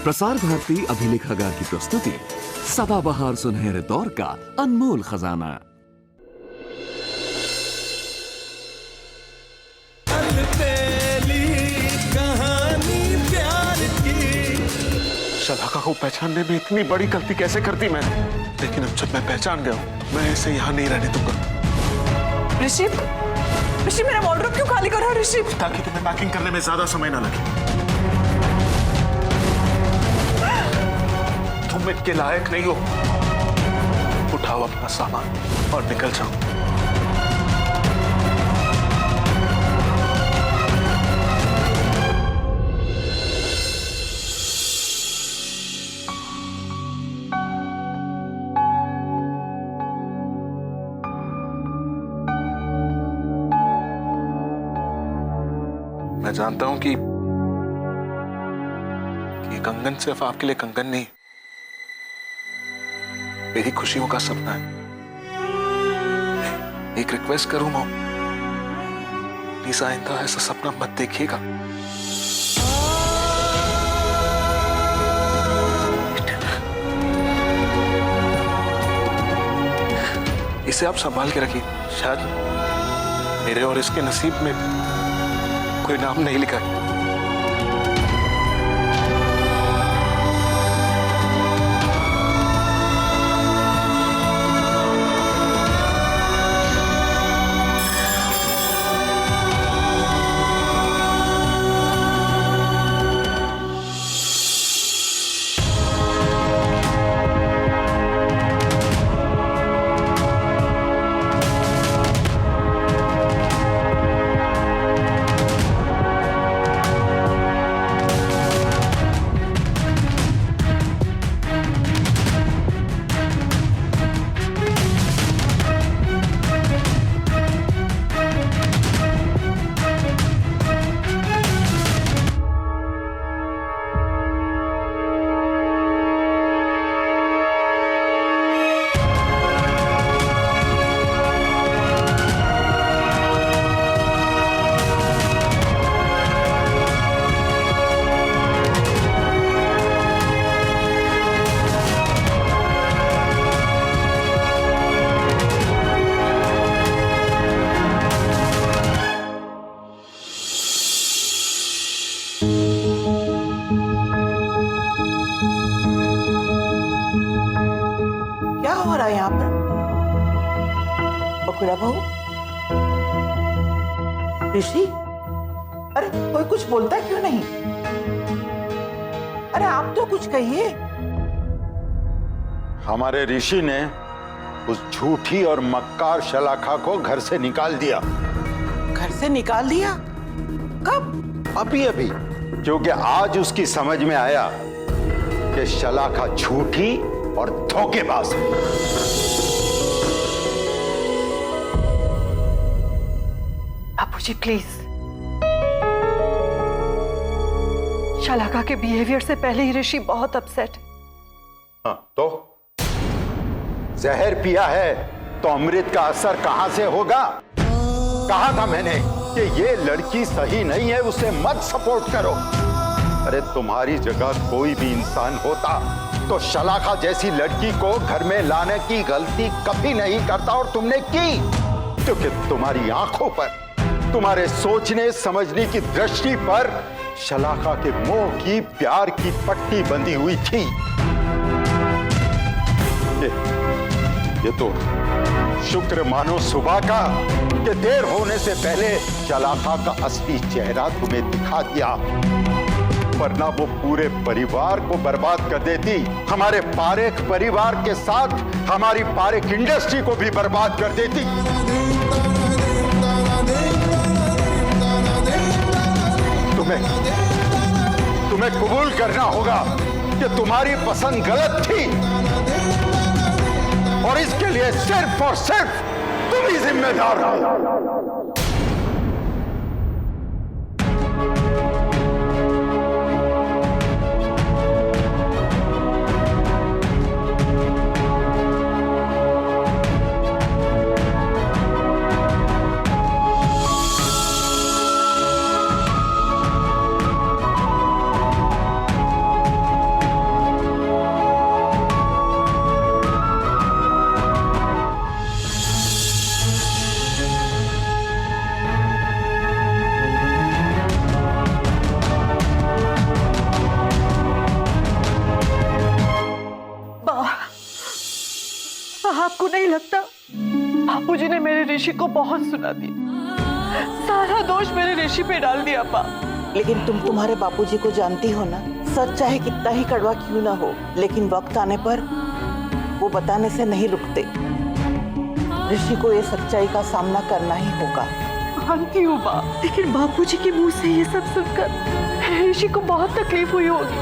प्रसार भारती अभिलेखागार की प्रस्तुति सदाबहार सुनहरे दौर का अनमोल खजाना। शलाका को पहचानने में इतनी बड़ी गलती कैसे कर दी मैंने, लेकिन अब जब मैं पहचान गया हूं, मैं इसे यहाँ नहीं रहने दूंगा। ऋषि, ऋषि मेरा वॉर्डरोब क्यों खाली कर रहा है ऋषि? ताकि तुम्हें पैकिंग करने में ज्यादा समय ना लगे। तुम इनके लायक नहीं हो। उठाओ अपना सामान और निकल जाओ। मैं जानता हूं कि कंगन सिर्फ आपके लिए कंगन नहीं, मेरी खुशियों का सपना है। एक रिक्वेस्ट करूं मॉम, प्लीज आइंदा ऐसा सपना मत देखिएगा। इसे आप संभाल के रखिए। शायद मेरे और इसके नसीब में कोई नाम नहीं लिखा है। यहाँ पर बकुड़ा बहू, ऋषि, अरे कोई कुछ बोलता क्यों नहीं? अरे आप तो कुछ कहिए। हमारे ऋषि ने उस झूठी और मक्कार शलाका को घर से निकाल दिया। घर से निकाल दिया? कब? अभी अभी, क्योंकि आज उसकी समझ में आया कि शलाका झूठी और धोखेबाज है। बापूजी प्लीज, शलाका के बिहेवियर से पहले ही ऋषि बहुत अपसेट है। हाँ, तो जहर पिया है तो अमृत का असर कहां से होगा? कहा था मैंने कि ये लड़की सही नहीं है, उसे मत सपोर्ट करो। अरे तुम्हारी जगह कोई भी इंसान होता तो शलाका जैसी लड़की को घर में लाने की गलती कभी नहीं करता, और तुमने की क्योंकि तुम्हारी आंखों पर, तुम्हारे सोचने समझने की दृष्टि पर शलाका के मोह की, प्यार की पट्टी बंधी हुई थी। ये तो शुक्र मानो सुबह का कि देर होने से पहले शलाका का असली चेहरा तुम्हें दिखा दिया, वरना वो पूरे परिवार को बर्बाद कर देती। हमारे पारेख परिवार के साथ हमारी पारेख इंडस्ट्री को भी बर्बाद कर देती। तुम्हें कबूल करना होगा कि तुम्हारी पसंद गलत थी, और इसके लिए सिर्फ और सिर्फ तुम ही जिम्मेदार हो। बापूजी ने मेरे ऋषि को बहुत सुना दिया। सारा दोष मेरे ऋषि पे डाल दिया पा। लेकिन तुम तुम्हारे बापूजी को जानती हो ना, सच चाहे कितना ही कड़वा क्यों ना हो, लेकिन वक्त आने पर वो बताने से नहीं रुकते। ऋषि को ये सच्चाई का सामना करना ही होगा। मानती हूँ माँ, लेकिन बापूजी के मुंह से ये सब सुनकर ऋषि को बहुत तकलीफ हुई होगी,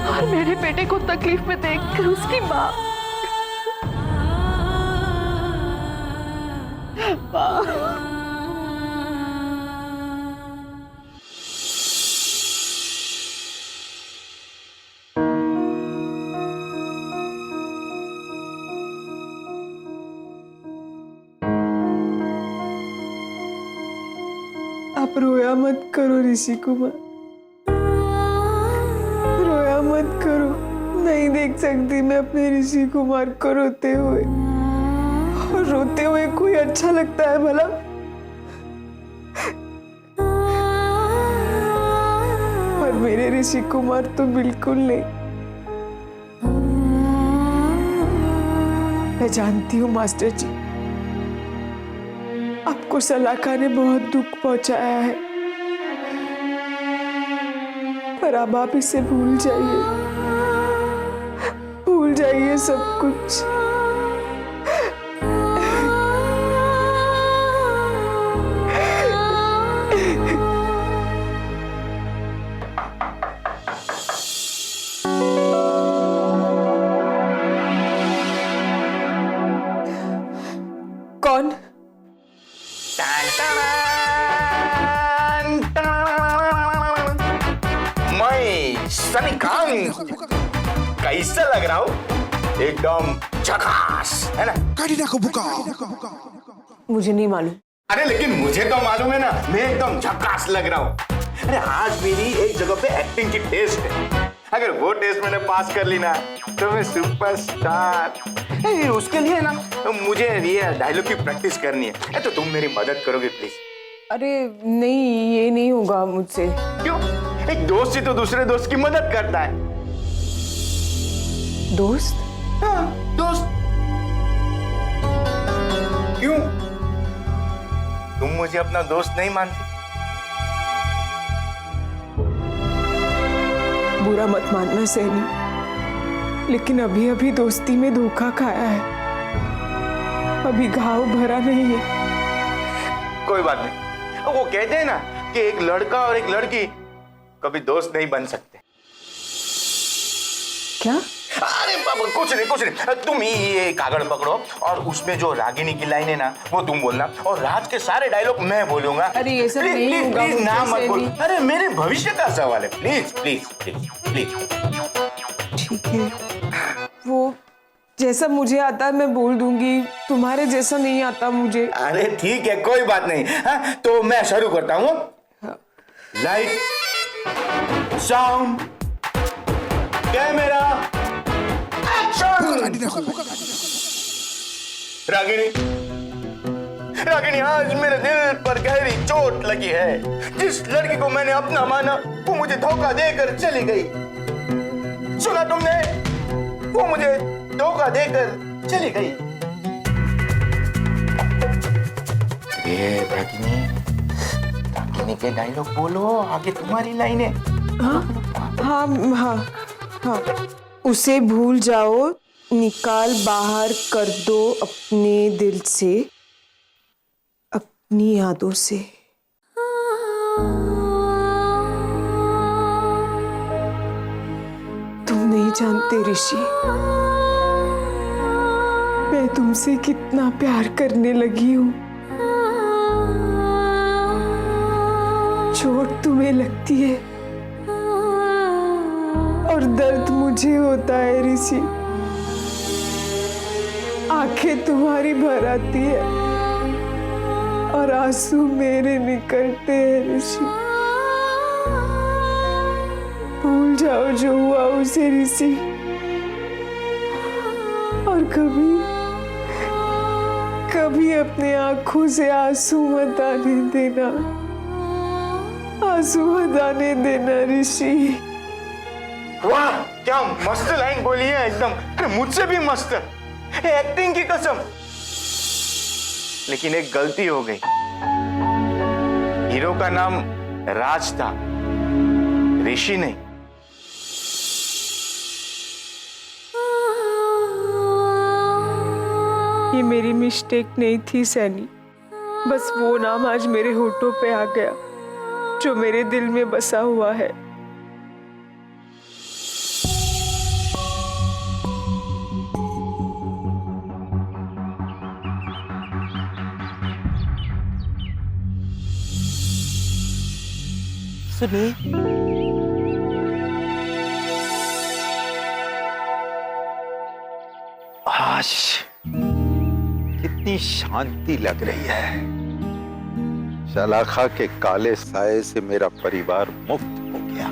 और मेरे बेटे को तकलीफ में देखकर उसकी माँ आप रोया मत करो ऋषि कुमार, रोया मत करो। नहीं देख सकती मैं अपने ऋषि कुमार को रोते हुए, और रोते हुए कोई अच्छा लगता है भला? पर मेरे ऋषि कुमार तो बिल्कुल नहीं। मैं जानती हूँ मास्टर जी, आपको सलाका ने बहुत दुख पहुंचाया है, पर अब आप इसे भूल जाइए सब कुछ। कौन? मैं सनी खान कैसा लग रहा हूँ? एकदम झकास है ना? मुझे नहीं मालूम। अरे लेकिन मुझे तो मालूम है ना, मैं एकदम झकास लग रहा हूँ। अरे आज मेरी एक जगह पे एक्टिंग की टेस्ट है, अगर वो टेस्ट मैंने पास कर ली ना तो मैं सुपरस्टार। उसके लिए ना तो मुझे ये डायलॉग की प्रैक्टिस करनी है, तो तुम मेरी मदद करोगे प्लीज? अरे नहीं, ये नहीं होगा मुझसे। क्यों? एक दोस्त ही तो दूसरे दोस्त की मदद करता है। दोस्त? हाँ, दोस्त। क्यों? तुम मुझे अपना दोस्त नहीं मानती? बुरा मत मानना सैनी, लेकिन अभी अभी दोस्ती में धोखा खाया है, अभी घाव भरा नहीं है। कोई बात नहीं। वो कहते हैं ना कि एक लड़का और एक लड़की कभी दोस्त नहीं बन सकते। क्या? अरे बाबा कुछ नहीं। तुम ही ये कागड़ पकड़ो और उसमें जो रागिनी की लाइन है ना वो तुम बोलना, और राज के सारे डायलॉग मैं बोलूंगा। अरे ये सब नहीं होगा। प्लीज ना मत बोल। नहीं। अरे मेरे भविष्य का सवाल है, प्लीज प्लीज प्लीज प्लीज। ठीक है, वो जैसा मुझे आता है मैं बोल दूंगी, तुम्हारे जैसा नहीं आता मुझे। अरे ठीक है, कोई बात नहीं। हाँ, तो मैं शुरू करता हूँ। Light, sound, camera, action. Ragini, आज मेरे दिल पर गहरी चोट लगी है। जिस लड़की को मैंने अपना माना वो मुझे धोखा देकर चली गई। सुना तुमने? वो मुझे धोखा देकर चली गई। रागिनी के डायलॉग बोलो, आगे तुम्हारी लाइन है। हाँ, उसे भूल जाओ, निकाल बाहर कर दो अपने दिल से, अपनी यादों से। तुम नहीं जानते ऋषि, मैं तुमसे कितना प्यार करने लगी हूँ। चोट तुम्हें लगती है और दर्द मुझे होता है ऋषि। आंखें तुम्हारी भर आती है और आंसू मेरे निकलते हैं ऋषि। भूल जाओ जो हुआ उसे ऋषि, और कभी अपने आंखों से आंसू मत आने देना, आंसू मत आने देना ऋषि। वाह, क्या मस्त लाइन बोली है एकदम। अरे मुझसे भी मस्त। एक्टिंग की कसम। लेकिन एक गलती हो गई। हीरो का नाम राज था, ऋषि नहीं। ये मेरी मिस्टेक नहीं थी सैनी, बस वो नाम आज मेरे होठों पे आ गया जो मेरे दिल में बसा हुआ है। सुनिए, आज कितनी शांति लग रही है। शलाखा के काले साए से मेरा परिवार मुक्त हो गया।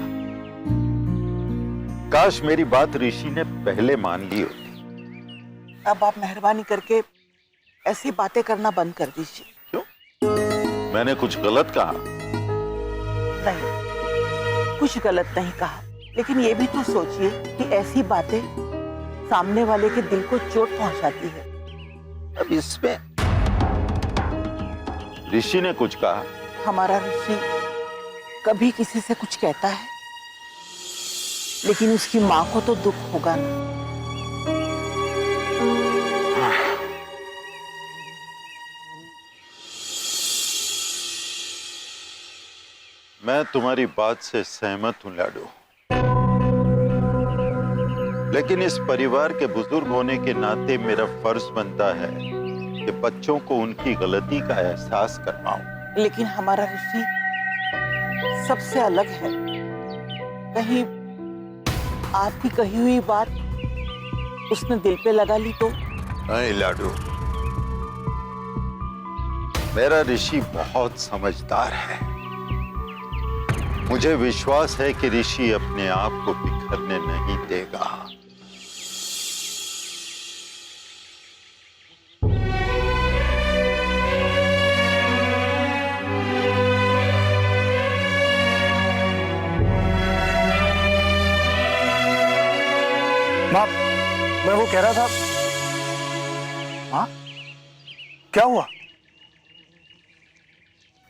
काश मेरी बात ऋषि ने पहले मान ली होती। अब आप मेहरबानी करके ऐसी बातें करना बंद कर दीजिए। क्यों? मैंने कुछ गलत कहा? नहीं, कुछ गलत नहीं कहा, लेकिन ये भी तो सोचिए कि ऐसी बातें सामने वाले के दिल को चोट पहुंचाती है। अब इसमें ऋषि ने कुछ कहा? हमारा ऋषि कभी किसी से कुछ कहता है, लेकिन उसकी मां को तो दुख होगा ना। मैं तुम्हारी बात से सहमत हूं लाडू, लेकिन इस परिवार के बुजुर्ग होने के नाते मेरा फर्ज बनता है कि बच्चों को उनकी गलती का एहसास करवाऊं। लेकिन हमारा ऋषि सबसे अलग है। कहीं आपकी कही हुई बात उसने दिल पे लगा ली तो? नहीं लाडू, मेरा ऋषि बहुत समझदार है। मुझे विश्वास है कि ऋषि अपने आप को बिखरने नहीं देगा। माँ, मैं वो कह रहा था। हाँ, क्या हुआ?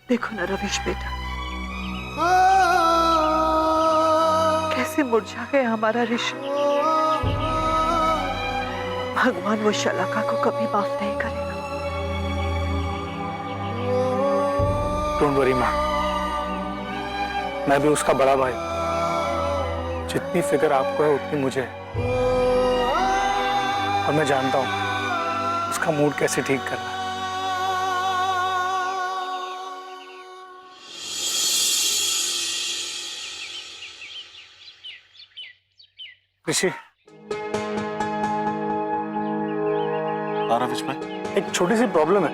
देखो ना रविश बेटा, कैसे मुरझा गया हमारा ऋषि। भगवान वो शलाका को कभी माफ नहीं करेगा। डोंट वरी माँ, मैं भी उसका बड़ा भाई। जितनी फिक्र आपको है उतनी मुझे है, और मैं जानता हूं उसका मूड कैसे ठीक करना है। ऋषि, एक छोटी सी प्रॉब्लम है।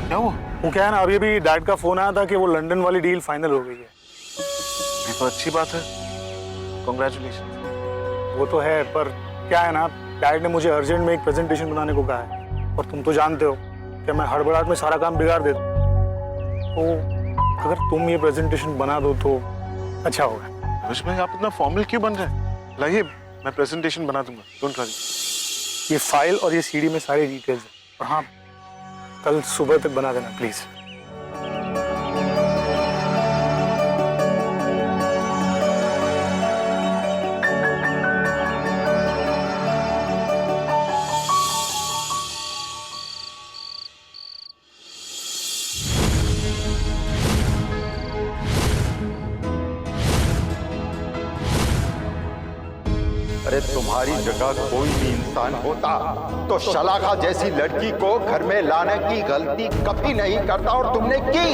क्या हुआ? वो क्या है ना, अभी अभी डैड का फोन आया था कि वो लंदन वाली डील फाइनल हो गई है। ये तो अच्छी बात है, कांग्रेचुलेशन। वो तो है, पर क्या है ना, डैड ने मुझे अर्जेंट में एक प्रेजेंटेशन बनाने को कहा है, और तुम तो जानते हो कि मैं हड़बड़ाहट में सारा काम बिगाड़ देता हूं। तो अगर तुम ये प्रेजेंटेशन बना दो तो अच्छा होगा। भाई आप इतना फॉर्मल क्यों बन रहे हैं? लाइए, मैं प्रेजेंटेशन बना दूंगा, डोंट वरी। ये फाइल और ये सीडी में सारी डिटेल्स है, और हाँ, कल सुबह तक बना देना प्लीज। अरे तुम्हारी जगह कोई भी इंसान होता तो शलाखा जैसी लड़की को घर में लाने की गलती कभी नहीं करता, और तुमने की।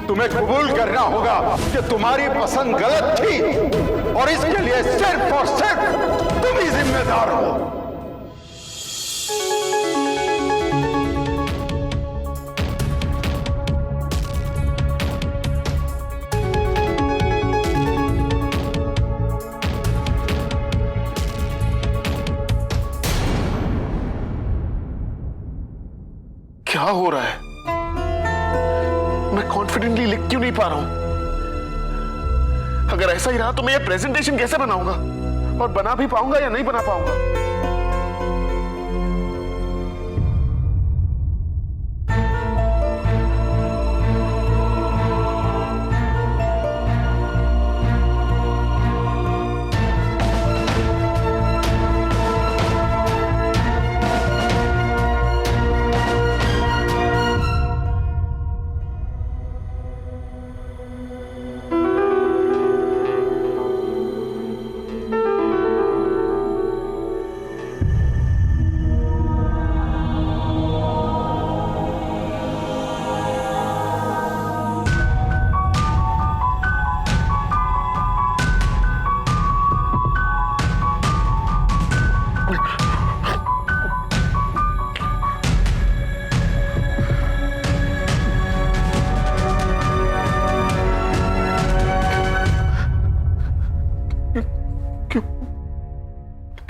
तुम्हें कबूल करना होगा कि तुम्हारी पसंद गलत थी, और इसके लिए सिर्फ और सिर्फ तुम ही जिम्मेदार हो। क्या हो रहा है? मैं कॉन्फिडेंटली लिख क्यों नहीं पा रहा हूं? अगर ऐसा ही रहा तो मैं ये प्रेजेंटेशन कैसे बनाऊंगा, और बना भी पाऊंगा या नहीं बना पाऊंगा?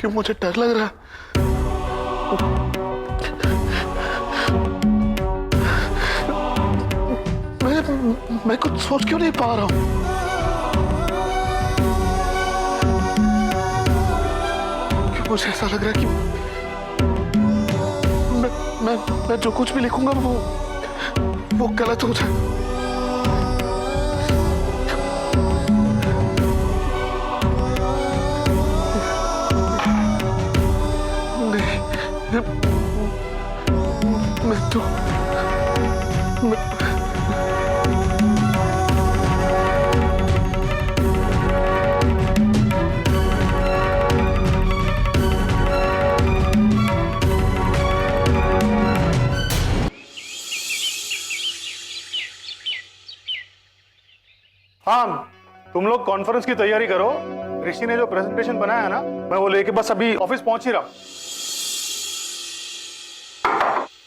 क्यों मुझे डर लग रहा है। मैं कुछ सोच क्यों नहीं पा रहा हूं। क्यों मुझे ऐसा लग रहा है कि मैं जो कुछ भी लिखूंगा वो गलत हो जाए। हाँ, तुम लोग कॉन्फ्रेंस की तैयारी करो। ऋषि ने जो प्रेजेंटेशन बनाया है ना, मैं वो लेके बस अभी ऑफिस पहुंच ही रहा हूं।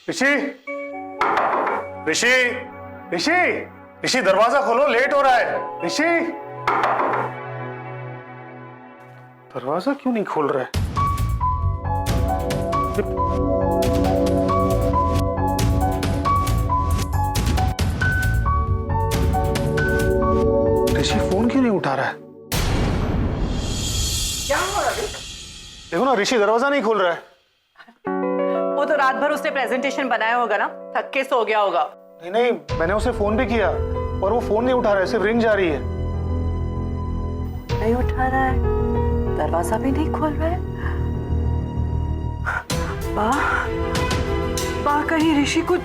ऋषि ऋषि ऋषि ऋषि दरवाजा खोलो, लेट हो रहा है। ऋषि दरवाजा क्यों नहीं खोल रहा है? ऋषि फोन क्यों नहीं उठा रहा है? क्या हुआ अभी? देखो ना, ऋषि दरवाजा नहीं खोल रहा है। वो तो रात भर उसने प्रेजेंटेशन बनाया होगा ना, थक के सो गया होगा। नहीं नहीं, मैंने उसे फोन भी किया और वो फोन नहीं उठा रहा है, सिर्फ रिंग जा रही है। नहीं उठा रहा है, दरवाजा भी नहीं खोल रहा है। बा कहीं ऋषि कुछ।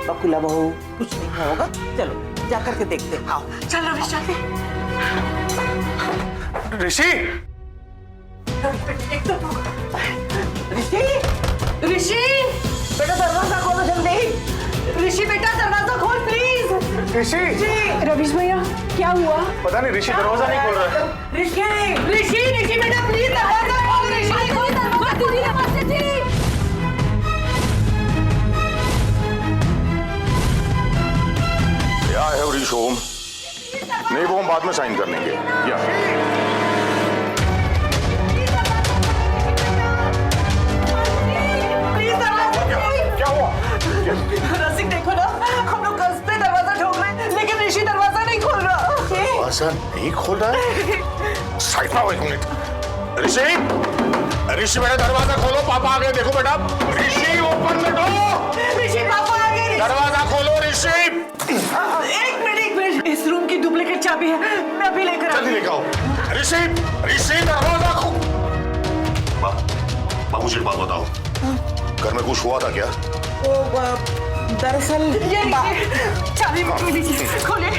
बकुला बहू, कुछ नहीं होगा, चलो जाकर के देखते हैं। आओ चलो ऋषि। ऋषि ऋषि, ऋषि बेटा दरवाजा खोलो जल्दी। ऋषि बेटा दरवाजा खोल प्लीज। ऋषि रवीश भैया क्या हुआ? पता नहीं, ऋषि दरवाजा नहीं खोल रहा है। ऋषि बेटा प्लीज दरवाजा खोल। ऋषि खोल दरवाजा। दीदी नमस्ते जी। क्या है वरीश होम? नहीं, वो हम बाद में साइन कर लेंगे। या क्या हुआ? रसिक देखो ना, हम लोग कसते दरवाजा ठोक रहे हैं, लेकिन ऋषि दरवाजा नहीं खोल रहा। दरवाजा नहीं खोल रहा है? साइड में आओ एक मिनट। ऋषि बेटा दरवाजा खोलो, पापा आ गए, देखो बेटा। ऋषि ओपन द डोर। ऋषि पापा आ गए। दरवाजा खोलो ऋषि। एक मिनट, इस रूम की डुप्लीकेट चाबी है, मैं अभी लेकर जल्दी लेकर आओ। ऋषि दरवाजा खोलो। बाबू जी, एक बात बताओ, घर में कुछ हुआ था क्या? वो दरअसल ये चाबी लीजिए, खोलिए।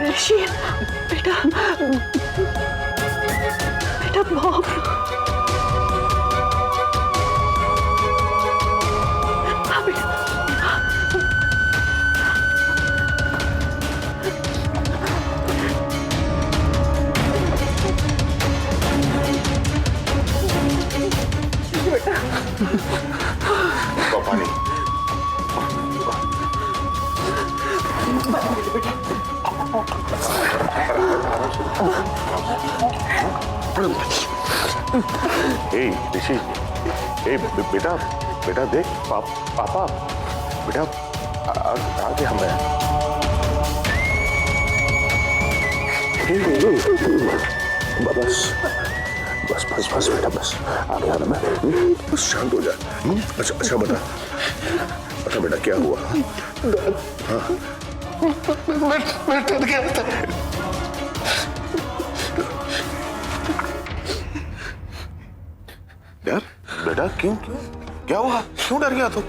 ऋषि बेटा, बेटा मॉम। पानी। ऋषि, बेटा बेटा देख, पापा बेटा आगे हमें बस बस बस बस बेटा बस आगे आना मैं बस शांत हो जा। अच्छा अच्छा बेटा, अच्छा बेटा क्या हुआ? मैं डर गया था। डर? बेटा क्यों क्यों क्या हुआ? क्यों डर गया तू?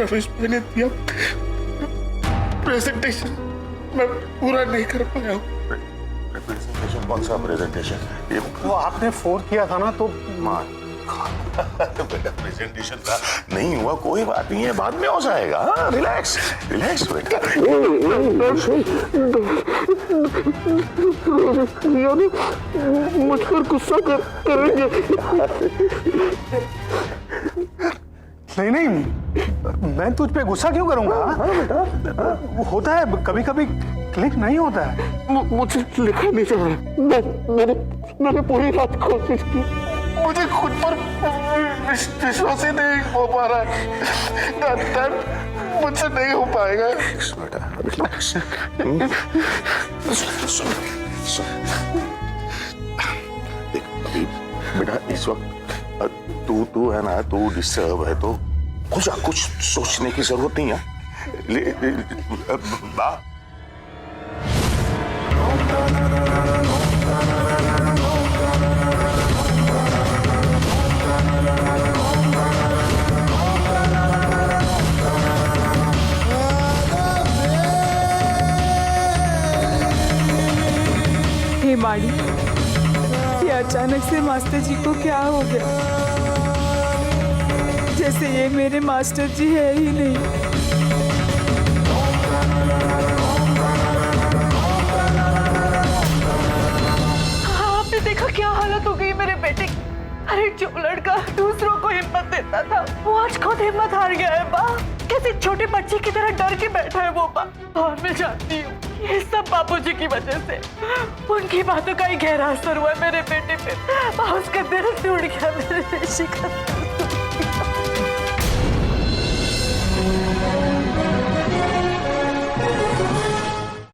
रमेश मैंने दिया प्रेजेंटेशन, मैं पूरा नहीं कर पाया हूँ। प्रेजेंटेशन? कौन सा प्रेजेंटेशन? ये वो आपने फोन किया था ना तो मार बेटा प्रेजेंटेशन था, नहीं हुआ कोई बात नहीं है, बाद में हो जाएगा। रिलैक्स रिलैक्स बेटा। मुझ पर गुस्सा करेंगे। नहीं नहीं, मैं तुझ पे गुस्सा क्यों करूंगा? बेटा होता है कभी कभी, क्लिक नहीं होता है। मुझे लिखा नहीं जा रहा। मैंने पूरी रात कोशिश की, मुझे खुद पर विश्वास ही नहीं हो पा रहा। मुझसे नहीं हो पाएगा। बेटा रिलैक्स। देख अभी बेटा इस वक्त तू है ना, तू डिस्टर्ब है तो कुछ सोचने की जरूरत नहीं है। बा हे माड़ी, ये अचानक से मास्टर जी को क्या हो गया? जैसे ये मेरे मास्टर जी है ही नहीं। आपने देखा क्या हालत हो गई मेरे बेटे की? अरे जो लड़का दूसरों को हिम्मत देता था वो आज खुद हिम्मत हार गया है। बा कैसे छोटे बच्चे की तरह डर के बैठा है वो बा। और मैं जानती हूँ ये सब बापूजी की वजह से। उनकी बातों का ही गहरा असर हुआ मेरे बेटे पे। उसका दिल टूट गया मेरे ऋषि का।